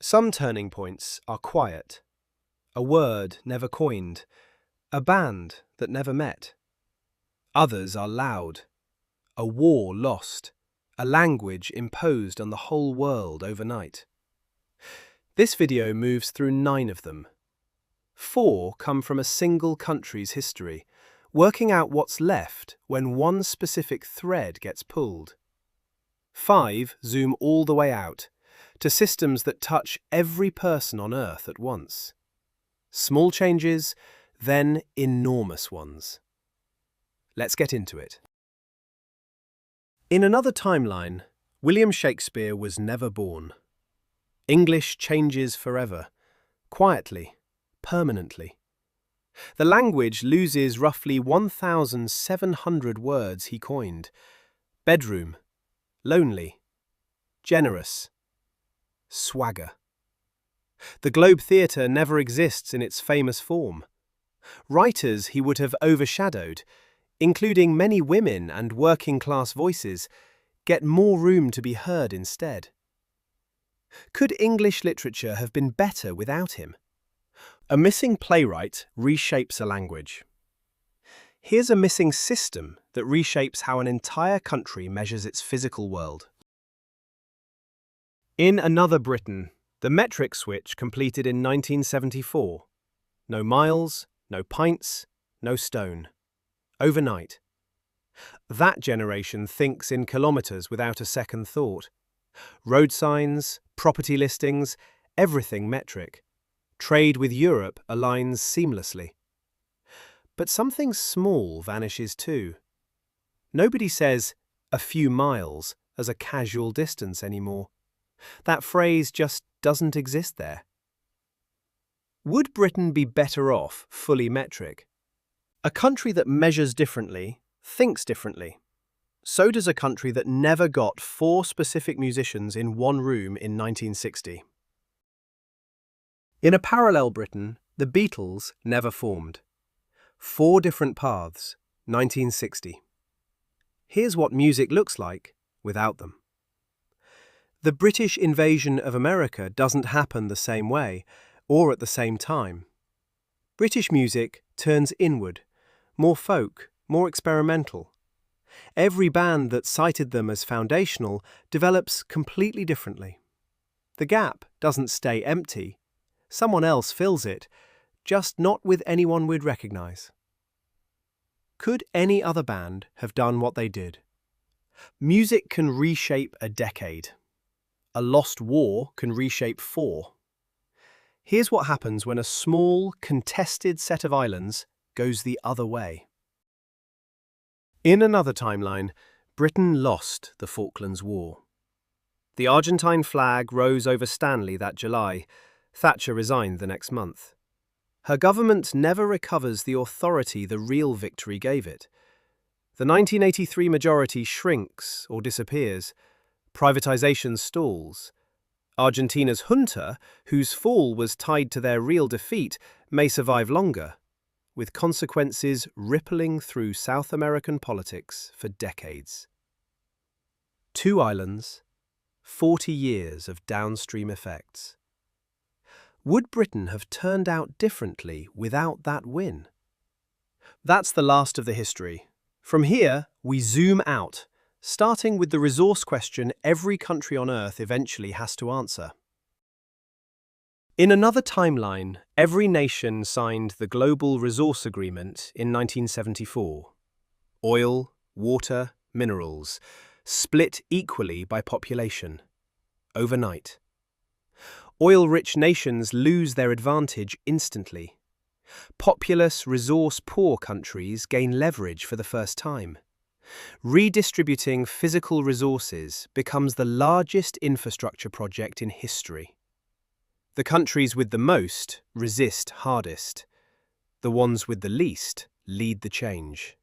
Some turning points are quiet, a word never coined, a band that never met. Others are loud, a war lost, a language imposed on the whole world overnight. This video moves through 9 of them. 4 come from a single country's history, working out what's left when one specific thread gets pulled. 5 zoom all the way out, to systems that touch every person on Earth at once. Small changes, then enormous ones. Let's get into it. In another timeline, William Shakespeare was never born. English changes forever, quietly, permanently. The language loses roughly 1,700 words he coined. Bedroom, lonely, generous, swagger. The Globe Theatre never exists in its famous form. Writers he would have overshadowed, including many women and working-class voices, get more room to be heard instead. Could English literature have been better without him? A missing playwright reshapes a language. Here's a missing system that reshapes how an entire country measures its physical world. In another Britain, the metric switch completed in 1974. No miles, no pints, no stone. Overnight. That generation thinks in kilometres without a second thought. Road signs, property listings, everything metric. Trade with Europe aligns seamlessly. But something small vanishes too. Nobody says a few miles as a casual distance anymore. That phrase just doesn't exist there. Would Britain be better off fully metric? A country that measures differently thinks differently. So does a country that never got 4 specific musicians in one room in 1960. In a parallel Britain, the Beatles never formed. 4 different paths, 1960. Here's what music looks like without them. The British invasion of America doesn't happen the same way, or at the same time. British music turns inward, more folk, more experimental. Every band that cited them as foundational develops completely differently. The gap doesn't stay empty. Someone else fills it, just not with anyone we'd recognise. Could any other band have done what they did? Music can reshape a decade. A lost war can reshape 4. Here's what happens when a small, contested set of islands goes the other way. In another timeline, Britain lost the Falklands War. The Argentine flag rose over Stanley that July. Thatcher resigned the next month. Her government never recovers the authority the real victory gave it. The 1983 majority shrinks or disappears. Privatization stalls. Argentina's junta, whose fall was tied to their real defeat, may survive longer, with consequences rippling through South American politics for decades. 2 islands, 40 years of downstream effects. Would Britain have turned out differently without that win? That's the last of the history. From here, we zoom out, starting with the resource question every country on Earth eventually has to answer. In another timeline, every nation signed the Global Resource Agreement in 1974. Oil, water, minerals, split equally by population. Overnight. Oil-rich nations lose their advantage instantly. Populous, resource-poor countries gain leverage for the first time. Redistributing physical resources becomes the largest infrastructure project in history. The countries with the most resist hardest. The ones with the least lead the change.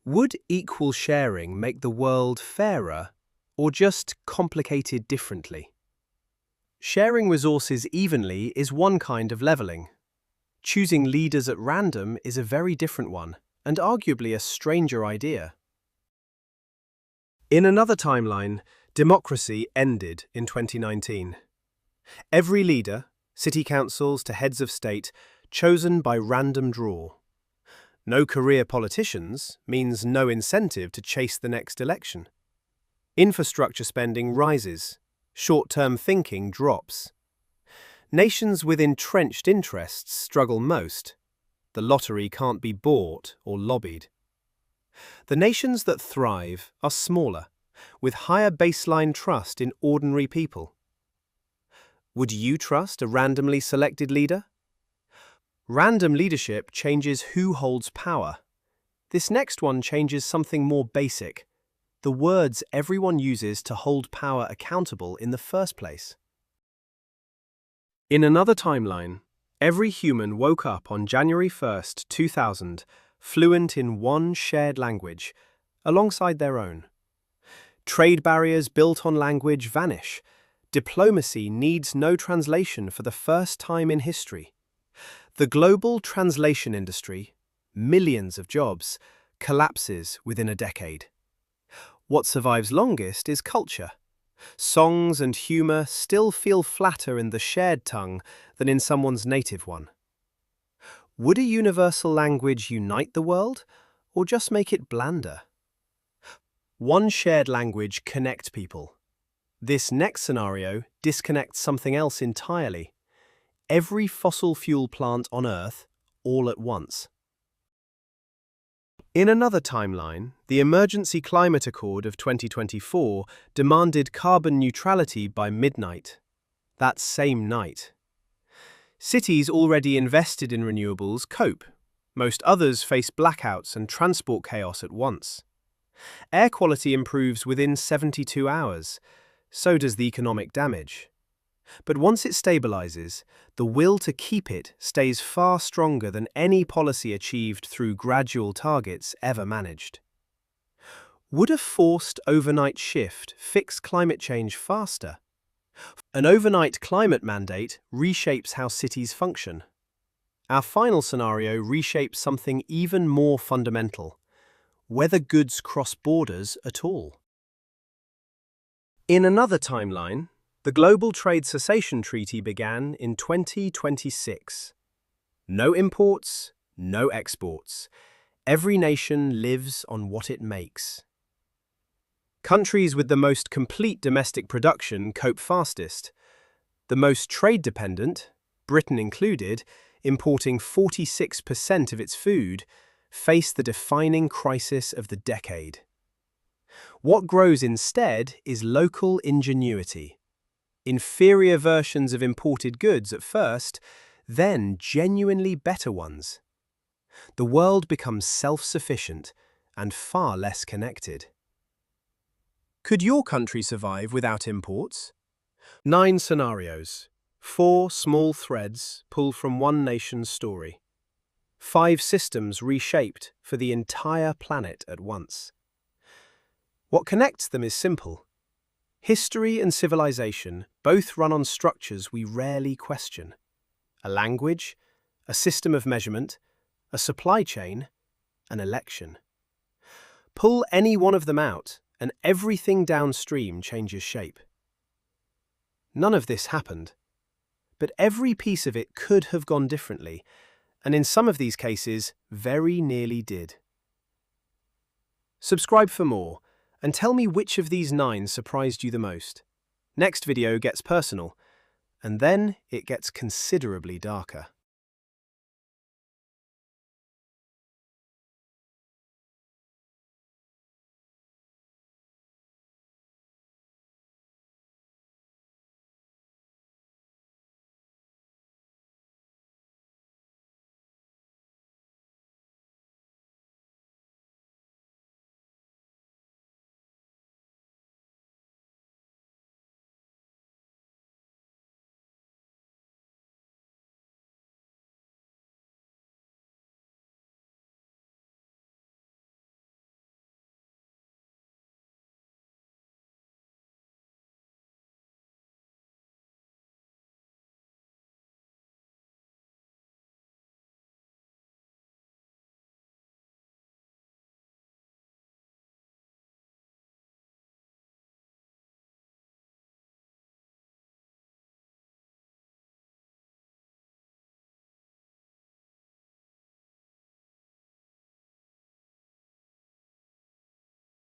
Would equal sharing make the world fairer, or just complicated differently? Sharing resources evenly is one kind of levelling. Choosing leaders at random is a very different one, and arguably a stranger idea. In another timeline, democracy ended in 2019. Every leader, city councils to heads of state, chosen by random draw. No career politicians means no incentive to chase the next election. Infrastructure spending rises, short-term thinking drops. Nations with entrenched interests struggle most. The lottery can't be bought or lobbied. The nations that thrive are smaller, with higher baseline trust in ordinary people. Would you trust a randomly selected leader? Random leadership changes who holds power. This next one changes something more basic: the words everyone uses to hold power accountable in the first place. In another timeline, every human woke up on January 1st, 2000, fluent in one shared language, alongside their own. Trade barriers built on language vanish. Diplomacy needs no translation for the first time in history. The global translation industry, millions of jobs, collapses within a decade. What survives longest is culture. Songs and humour still feel flatter in the shared tongue than in someone's native one. Would a universal language unite the world, or just make it blander? One shared language connects people. This next scenario disconnects something else entirely. Every fossil fuel plant on Earth, all at once. In another timeline, the Emergency Climate Accord of 2024 demanded carbon neutrality by midnight. That same night. Cities already invested in renewables cope. Most others face blackouts and transport chaos at once. Air quality improves within 72 hours. So does the economic damage. But once it stabilizes, the will to keep it stays far stronger than any policy achieved through gradual targets ever managed. Would a forced overnight shift fix climate change faster? An overnight climate mandate reshapes how cities function. Our final scenario reshapes something even more fundamental: whether goods cross borders at all. In another timeline, the Global Trade Cessation Treaty began in 2026. No imports, no exports. Every nation lives on what it makes. Countries with the most complete domestic production cope fastest. The most trade-dependent, Britain included, importing 46% of its food, face the defining crisis of the decade. What grows instead is local ingenuity. Inferior versions of imported goods at first, then genuinely better ones. The world becomes self-sufficient and far less connected. Could your country survive without imports? 9 scenarios. 4 small threads pulled from one nation's story. 5 systems reshaped for the entire planet at once. What connects them is simple. History and civilization both run on structures we rarely question. A language, a system of measurement, a supply chain, an election. Pull any one of them out, and everything downstream changes shape. None of this happened, but every piece of it could have gone differently, and in some of these cases, very nearly did. Subscribe for more, and tell me which of these 9 surprised you the most. Next video gets personal, and then it gets considerably darker.